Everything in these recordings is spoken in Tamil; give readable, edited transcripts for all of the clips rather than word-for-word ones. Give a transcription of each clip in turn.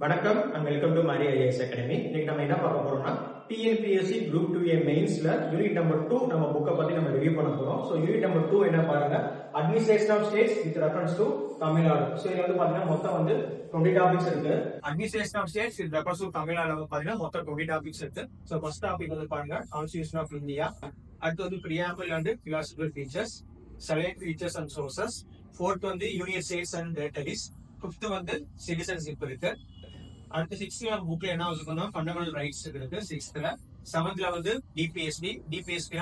வணக்கம் and welcome to Mari IAS Academy. இன்னைக்கு நம்ம என்ன பார்க்க போறோம்னா TNPSC Group 2A Mainsல யூனிட் நம்பர் 2 நம்ம புக்க பத்தி நம்ம ரிவ்யூ பண்ண போறோம். சோ யூனிட் நம்பர் 2 என்ன பாருங்க, administration of states with reference to Tamil Nadu. So இதுல வந்து பாத்தீங்கன்னா மொத்தம் வந்து 20 டாபிக்ஸ் இருக்கு. Administration of states with reference to Tamil Nadu வந்து பாத்தீங்கன்னா மொத்தம் 20 டாபிக்ஸ் இருக்கு. சோ ஃபர்ஸ்ட் டாபிக் வந்து பாருங்க கான்ஸ்டிடியூஷன் ஆஃப் இந்தியா, அடுத்து வந்து preamble and philosophical features, select features and sources, fourth வந்து union states and territories, fifth வந்து சிட்டிசன்ஷிப் இருக்கு. அடுத்து 6th புக்ல என்ன வச்சிருக்கோம்னா ஃபண்டமெண்டல் ரைட்ஸ் இருக்கு 6th. 7th வந்து டிபிஎஸ்பி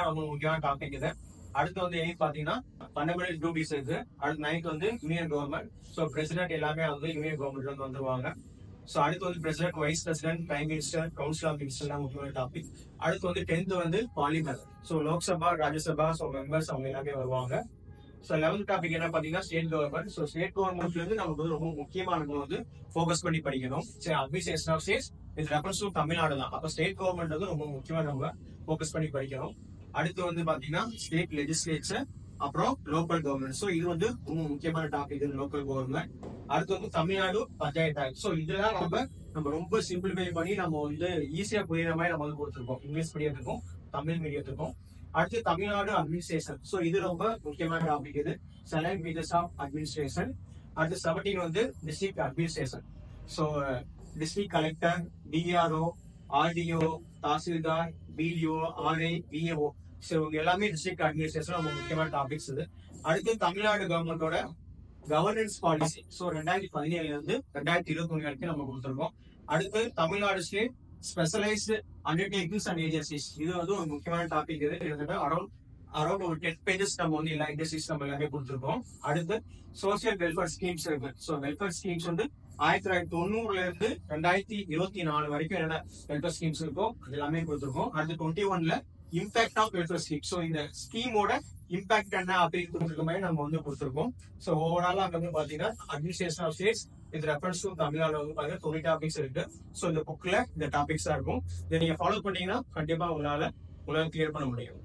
ரொம்ப முக்கியமான டாபிக் இது. அடுத்து வந்து என்ன பாத்தீங்கன்னா ஃபண்டமெண்டல் டியூட்டிஸ் இருக்கு. அடுத்து 9th வந்து யூனியன் கவர்மெண்ட். சோ பிரசிடென்ட் எல்லாமே வந்து யூனியன் கவர்மெண்ட்ல இருந்து வந்துருவாங்க. சோ அடுத்து வந்து president, vice president, prime minister, council of minister தான் முக்கியமான டாபிக். அடுத்து வந்து 10th வந்து parliament. So Lok Sabha, Rajya Sabha, so members அவங்க எல்லாமே வருவாங்க. சோ 11th டாபிக் என்ன பாத்தீங்கன்னா ஸ்டேட் கவர்மெண்ட். சோ ஸ்டேட் கவர்மெண்ட்ல இருந்து நமக்கு வந்து ரொம்ப முக்கியமானது வந்து ஃபோக்கஸ் பண்ணி படிக்கணும். சரி, அட்மினிஸ்ட்ரேஷன் ஆஃப் ஸ்டேட்ஸ் இது ரெஃபரன்ஸ் டு தமிழ்நாடு தான். அப்ப ஸ்டேட் கவர்மெண்ட் வந்து ரொம்ப முக்கியமா நம்ம ஃபோக்கஸ் பண்ணி படிக்கணும். அடுத்து வந்து பாத்தீங்கன்னா ஸ்டேட் லெஜிஸ்லேச்சர், அப்புறம் லோக்கல் கவர்மெண்ட். சோ இது வந்து ரொம்ப முக்கியமான டாபிக் லோக்கல் கவர்மெண்ட். அடுத்து வந்து தமிழ்நாடு பஞ்சாயத்து ஆக்ட். சோ இதெல்லாம் நம்ம ரொம்ப சிம்பிளிஃபை பண்ணி நம்ம வந்து ஈஸியா புரியுற மாதிரி நம்ம வந்து கொடுத்துருக்கோம் இங்கிலீஷ் மீடியத்துக்கும் தமிழ் மீடியத்துக்கும். அடுத்து தமிழ்நாடு அட்மினிஸ்ட்ரேஷன். சோ இது ரொம்ப முக்கியமான டாபிக் இது, செலக்ட் ஃபீச்சர்ஸ் ஆஃப் அட்மினிஸ்ட்ரேஷன். அடுத்து 17 வந்து district administration. So district collector, DRO, RDO, tahsildar, BDO, RI, VAO. So இவங்க எல்லாமே டிஸ்ட்ரிக்ட் அட்மினிஸ்ட்ரேஷன் ரொம்ப முக்கியமான டாபிக்ஸ் இது. அடுத்து தமிழ்நாடு கவர்மெண்டோட கவர்னன்ஸ் பாலிசி. சோ 2017 இருந்து 2021 வரைக்கும் நம்ம கொடுத்துருக்கோம். அடுத்து Tamil Nadu state specialised undertakings and agencies. இது வந்து ஒரு முக்கியமான டாபிக் இது. கிட்டத்தட்ட அரௌண்ட் ஒரு 10 pages நம்ம வந்து எல்லா இண்டஸ்ட்ரீஸ் நம்ம எல்லாமே கொடுத்துருக்கோம். அடுத்து சோசியல் வெல்ஃபேர் ஸ்கீம்ஸ் இருக்கு. ஸோ வெல்ஃபேர் ஸ்கீம்ஸ் வந்து 1990 இருந்து 2024 வரைக்கும் என்னென்ன வெல்ஃபேர் ஸ்கீம்ஸ் இருக்கோ அது எல்லாமே கொடுத்துருக்கோம். அடுத்து 21ல impact of welfare scheme. So இந்த ஸ்கீமோட இம்பாக்ட் என்ன அப்படின்னு கொடுத்துருக்க மாதிரி நம்ம வந்து கொடுத்துருக்கோம். ஸோ ஓவராலா வந்து பாத்தீங்கன்னா அட்மினிஸ்ட்ரேஷன் ஆஃப் ஸ்டேட்ஸ் இது ரெஃபரன்ஸ் டு தமிழ்நாடு வந்து பாத்தீங்கன்னா 20 டாபிக்ஸ் இருக்கு. ஸோ இந்த புக்ல இந்த டாபிக்ஸ் தான் இருக்கும். இதை நீங்க ஃபாலோ பண்ணீங்கன்னா கண்டிப்பா உங்களால கிளியர் பண்ண முடியும்.